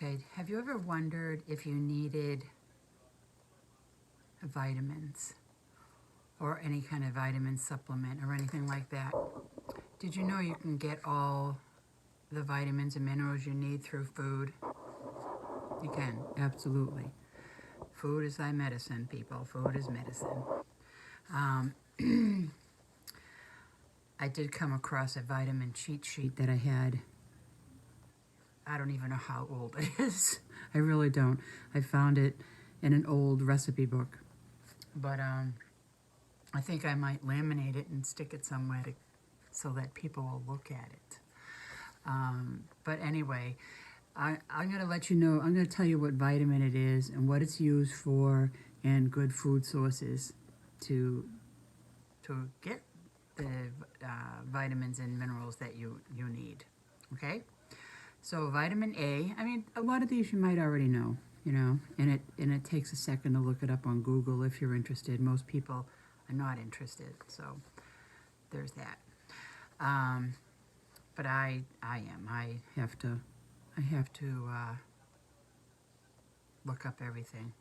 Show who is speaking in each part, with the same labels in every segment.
Speaker 1: Okay, have you ever wondered if you needed vitamins or any kind of vitamin supplement or anything like that? Did you know you can get all the vitamins and minerals you need through food? You can, absolutely. Food is thy medicine, people. Food is medicine. Um, I did come across a vitamin cheat sheet that I had. I don't even know how old it is. I really don't. I found it in an old recipe book. But I think I might laminate it and stick it somewhere so that people will look at it. But anyway, I'm going to let you know, I'm going to tell you what vitamin it is and what it's used for and good food sources to get the vitamins and minerals that you need. Okay? So vitamin A, I mean, a lot of these you might already know, you know, and it takes a second to look it up on Google if you're interested. Most people are not interested, so there's that. But I am. I have to look up everything,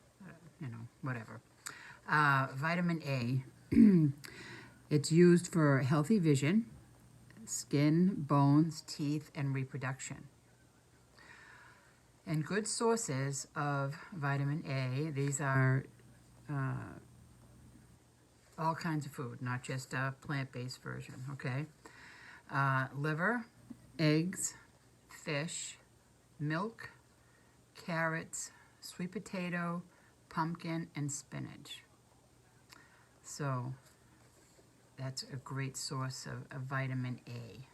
Speaker 1: you know, whatever. Vitamin A, it's used for healthy vision, skin, bones, teeth, and reproduction. And good sources of vitamin A, these are all kinds of food, not just a plant-based version, okay? Liver, eggs, fish, milk, carrots, sweet potato, pumpkin, and spinach. So that's a great source of vitamin A.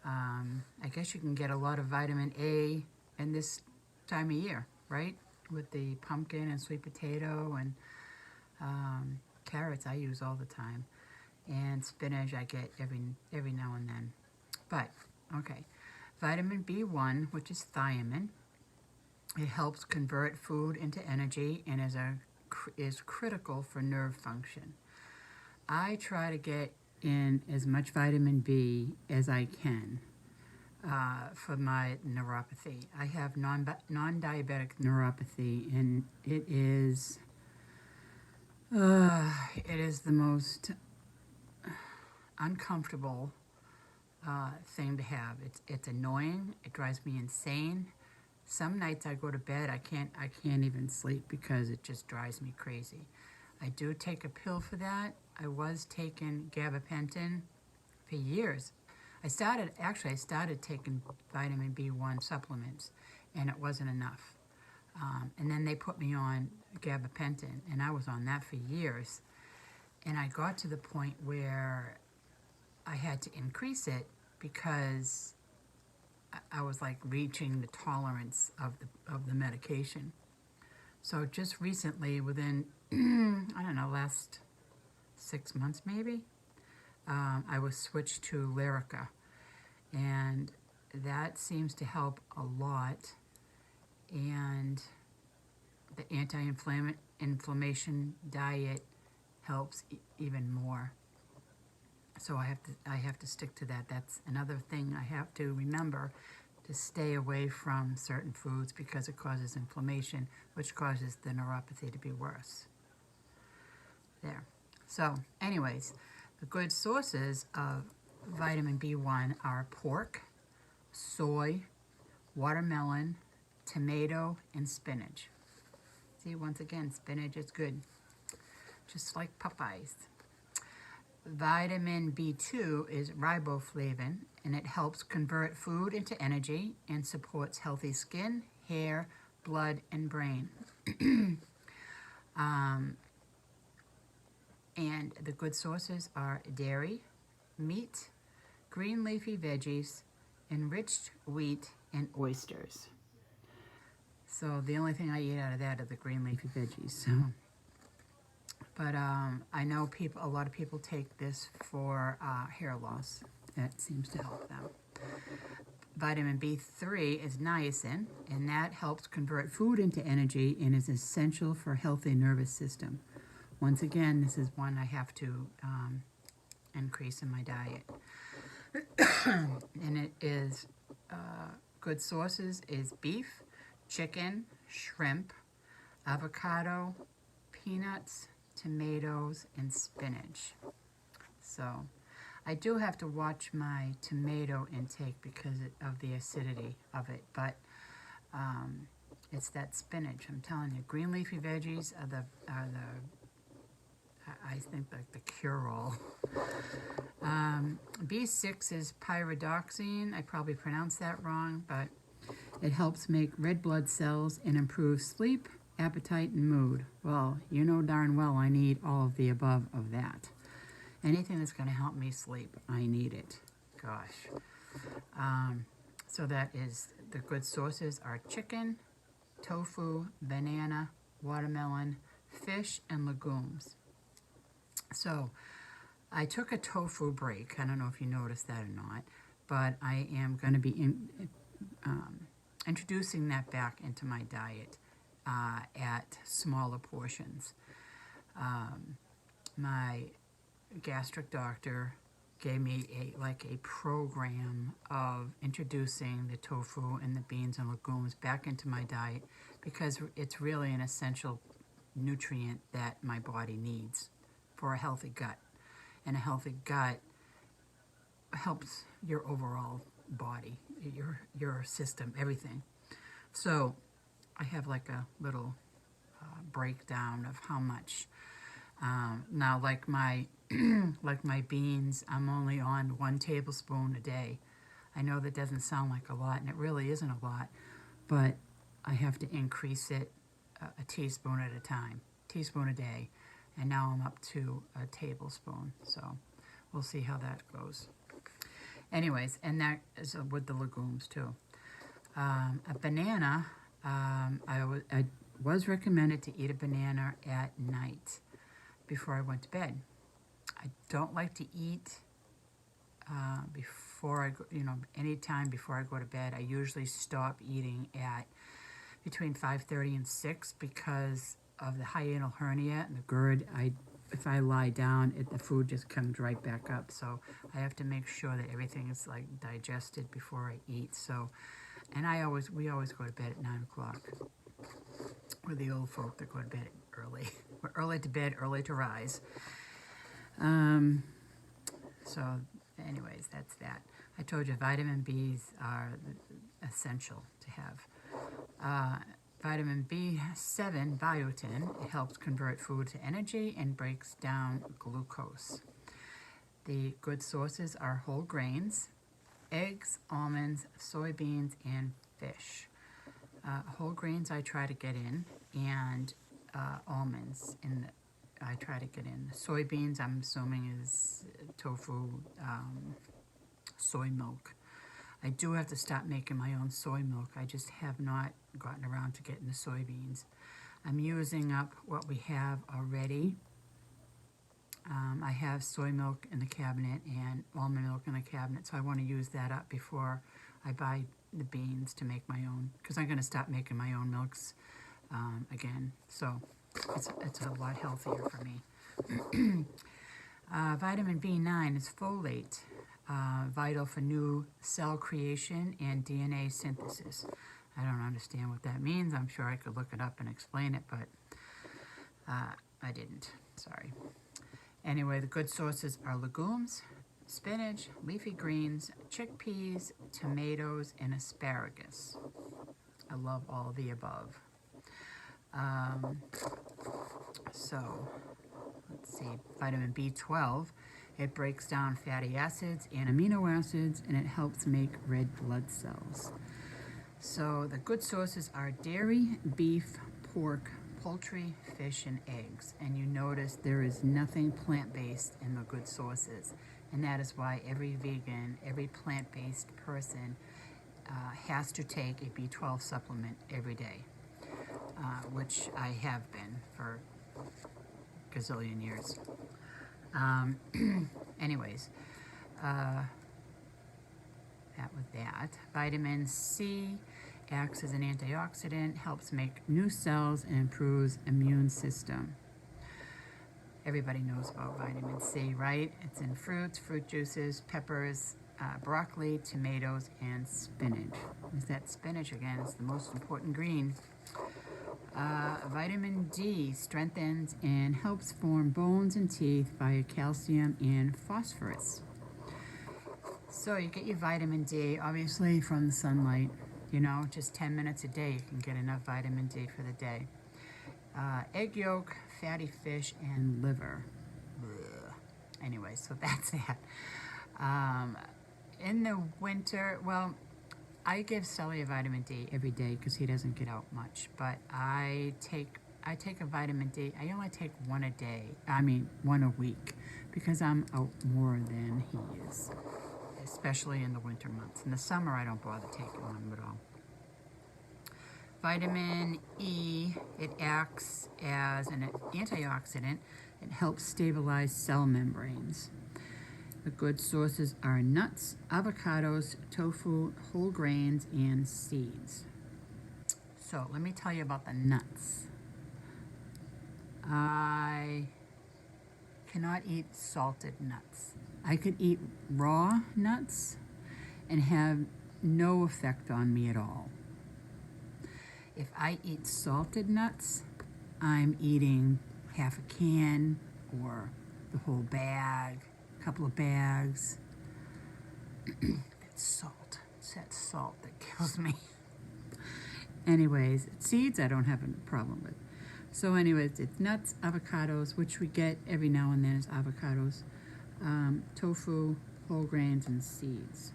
Speaker 1: I guess you can get a lot of vitamin A in this time of year, right? With the pumpkin and sweet potato and carrots I use all the time. And spinach I get every now and then. But, okay. Vitamin B1, which is thiamine, it helps convert food into energy and is critical for nerve function. I try to get in as much vitamin B as I can for my neuropathy. I have non-diabetic neuropathy, and it is the most uncomfortable thing to have. It's annoying. It drives me insane. Some nights I go to bed, I can't even sleep because it just drives me crazy. I do take a pill for that. I was taking gabapentin for years. I started taking vitamin B1 supplements, and it wasn't enough. And then they put me on gabapentin, and I was on that for years. And I got to the point where I had to increase it because I was like reaching the tolerance of the medication. So just recently, within I don't know, last 6 months maybe, I was switched to Lyrica, and that seems to help a lot. And the anti-inflammation diet helps even more. So I have to stick to that. That's another thing I have to remember, to stay away from certain foods because it causes inflammation, which causes the neuropathy to be worse. There. So anyways, the good sources of vitamin B1 are pork, soy, watermelon, tomato, and spinach. See, once again, spinach is good, just like Popeyes. Vitamin B2 is riboflavin, and it helps convert food into energy and supports healthy skin, hair, blood, and brain. And the good sources are dairy, meat, green leafy veggies, enriched wheat, and oysters. So the only thing I eat out of that are the green leafy veggies. So. But I know a lot of people take this for hair loss. That seems to help them. Vitamin B3 is niacin, and that helps convert food into energy and is essential for a healthy nervous system. Once again, this is one I have to increase in my diet. And it is good sources is beef, chicken, shrimp, avocado, peanuts, tomatoes, and spinach. So I do have to watch my tomato intake because of the acidity of it, but it's that spinach. I'm telling you, green leafy veggies are the I think like the cure-all. B6 is pyridoxine. I probably pronounced that wrong, but it helps make red blood cells and improve sleep, appetite, and mood. Well, you know darn well I need all of the above of that. Anything that's going to help me sleep, I need it. Gosh. So that is the good sources are chicken, tofu, banana, watermelon, fish, and legumes. So I took a tofu break. I don't know if you noticed that or not, but I am going to be introducing that back into my diet at smaller portions. My gastric doctor gave me a program of introducing the tofu and the beans and legumes back into my diet because it's really an essential nutrient that my body needs for a healthy gut. And a healthy gut helps your overall body, your system, everything. So I have like a little breakdown of how much. Now, like my like my beans, I'm only on 1 tablespoon a day. I know that doesn't sound like a lot, and it really isn't a lot, but I have to increase it a teaspoon at a time, teaspoon a day, and now I'm up to a tablespoon. So we'll see how that goes. Anyways, and that is with the legumes too. A banana, I was recommended to eat a banana at night before I went to bed. I don't like to eat before I go, any time before I go to bed. I usually stop eating at between 5:30 and 6 because of the hiatal hernia and the GERD. If I lie down, the food just comes right back up. So I have to make sure that everything is like digested before I eat. So, and we always go to bed at 9 o'clock. We're the old folk that go to bed early. We're early to bed, early to rise. So anyways, that's that. I told you vitamin Bs are essential to have. Vitamin B7, biotin, it helps convert food to energy and breaks down glucose. The good sources are whole grains, eggs, almonds, soybeans, and fish. Whole grains I try to get in, and almonds I try to get in. Soybeans, I'm assuming, is tofu, soy milk. I do have to stop making my own soy milk. I just have not gotten around to getting the soybeans. I'm using up what we have already. I have soy milk in the cabinet and almond milk in the cabinet, so I want to use that up before I buy the beans to make my own, because I'm going to stop making my own milks again. So it's a lot healthier for me. Vitamin B9 is folate, vital for new cell creation and DNA synthesis. I don't understand what that means. I'm sure I could look it up and explain it, but I didn't. Sorry. Anyway, the good sources are legumes, spinach, leafy greens, chickpeas, tomatoes, and asparagus. I love all of the above. So, let's see, vitamin B12, it breaks down fatty acids and amino acids, and it helps make red blood cells. So the good sources are dairy, beef, pork, poultry, fish, and eggs. And you notice there is nothing plant-based in the good sources. And that is why every vegan, every plant-based person has to take a B12 supplement every day, which I have been for a gazillion years. Anyways, that was that. Vitamin C acts as an antioxidant, helps make new cells, and improves immune system. Everybody knows about vitamin C, right? It's in fruits, fruit juices, peppers, broccoli, tomatoes, and spinach. Is that spinach again? It's the most important green. Vitamin D strengthens and helps form bones and teeth via calcium and phosphorus. So you get your vitamin D, obviously, from the sunlight. You know, just 10 minutes a day, you can get enough vitamin D for the day. Egg yolk, fatty fish, and liver. Blech. Anyway, so that's that. In the winter, well, I give Sully a vitamin D every day because he doesn't get out much. But I take a vitamin D. I only take one a day. I mean, one a week, because I'm out more than he is, especially in the winter months. In the summer, I don't bother taking one at all. Vitamin E, it acts as an antioxidant. It helps stabilize cell membranes. The good sources are nuts, avocados, tofu, whole grains, and seeds. So let me tell you about the nuts. I cannot eat salted nuts. I could eat raw nuts and have no effect on me at all. If I eat salted nuts, I'm eating half a can or the whole bag, a couple of bags. It's salt. It's that salt that kills me. Anyways, seeds I don't have a problem with. So anyways, it's nuts, avocados, which we get every now and then is avocados, tofu, whole grains, and seeds.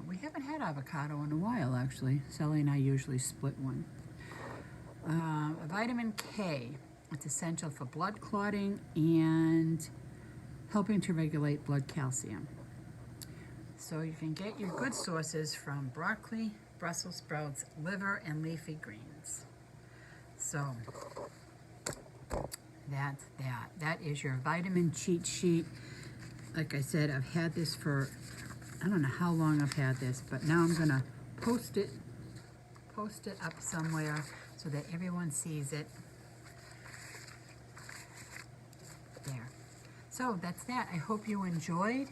Speaker 1: We haven't had avocado in a while, actually. Sally and I usually split one. Vitamin K. It's essential for blood clotting and helping to regulate blood calcium. So you can get your good sources from broccoli, Brussels sprouts, liver, and leafy greens. So that's that. That is your vitamin cheat sheet. Like I said, I've had this for, I don't know how long I've had this, but now I'm gonna post it up somewhere so that everyone sees it. There. So that's that. I hope you enjoyed.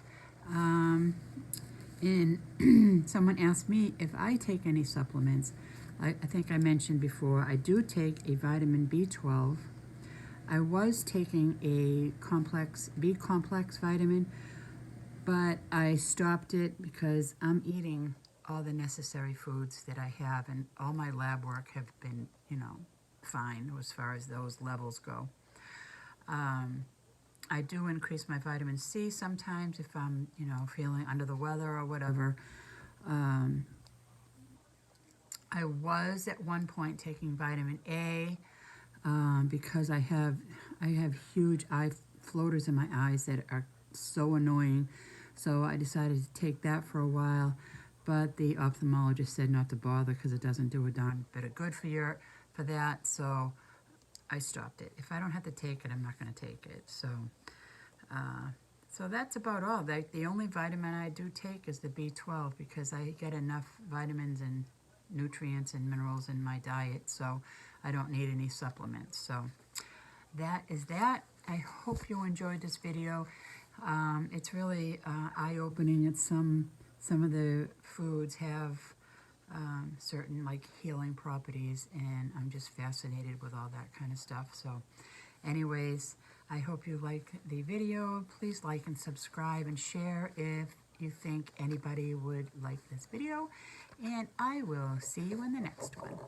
Speaker 1: And someone asked me if I take any supplements. I think I mentioned before, I do take a vitamin B12. I was taking a B-complex vitamin, but I stopped it because I'm eating all the necessary foods that I have, and all my lab work have been, fine as far as those levels go. I do increase my vitamin C sometimes if I'm, feeling under the weather or whatever. I was at one point taking vitamin A because I have huge eye floaters in my eyes that are so annoying. So I decided to take that for a while, but the ophthalmologist said not to bother because it doesn't do a darn bit of good for that. So I stopped it. If I don't have to take it, I'm not going to take it. So that's about all. The only vitamin I do take is the B12 because I get enough vitamins and nutrients and minerals in my diet, so I don't need any supplements. So that is that. I hope you enjoyed this video. It's really eye-opening. It's some of the foods have certain healing properties, and I'm just fascinated with all that kind of stuff. So anyways, I hope you like the video. Please like and subscribe and share if you think anybody would like this video, and I will see you in the next one.